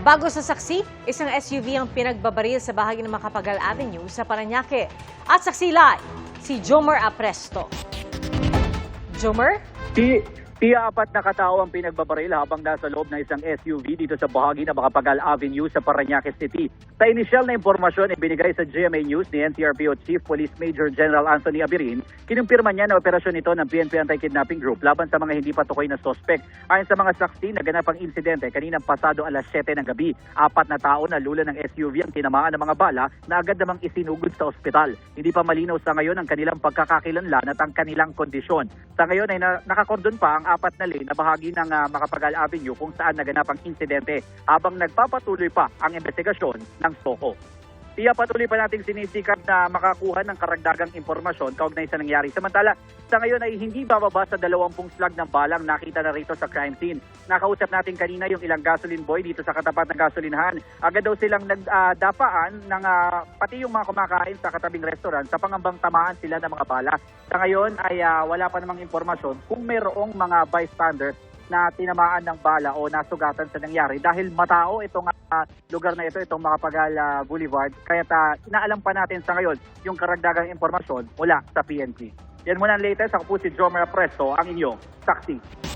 Bago sa saksi, isang SUV ang pinagbabaril sa bahagi ng Macapagal Avenue sa Parañaque. At saksi live, si Jomer Apresto. Jomer? Apat na katao ang pinagbabaril habang nasa loob ng isang SUV dito sa bahagi ng Macapagal Avenue sa Parañaque City. Sa inisyal na impormasyon ibinigay sa GMA News ni NCRPO Chief Police Major General Anthony Abirin, kinumpirma niya na operasyon ito ng PNP Anti-Kidnapping Group laban sa mga hindi patukoy na sospek. Ayon sa mga saksi, naganap ang insidente kaninang pasado alas 7 ng gabi. 4 na tao na lula ng SUV ang tinamaan ng mga bala na agad namang isinugod sa ospital. Hindi pa malinaw sa ngayon ang kanilang pagkakakilanlan at ang kanilang kondisyon. Sa ngayon ay nakakordon pa ang 4 na lane na bahagi ng Macapagal Avenue kung saan naganap ang insidente habang nagpapatuloy pa ang investigasyon ng SOCO. Patuloy pa nating sinisikap na makakuha ng karagdagang impormasyon kaugnay sa nangyari. Samantala, sa ngayon ay hindi bababa sa 20 slag ng balang nakita na rito sa crime scene. Nakausap natin kanina yung ilang gasoline boy dito sa katapat ng gasolinahan. Agad daw silang nagdapaan ng pati yung mga kumakain sa katabing restaurant sa pangambang tamaan sila ng mga bala. Sa ngayon ay wala pa namang impormasyon kung mayroong mga bystanders na tinamaan ng bala o nasugatan sa nangyari dahil matao itong lugar na ito, itong Macapagal Boulevard. Kaya inaalam pa natin sa ngayon yung karagdagang impormasyon mula sa PNP. Yan muna ang latest. Ako po si Jomer Apresto, ang inyong saksi.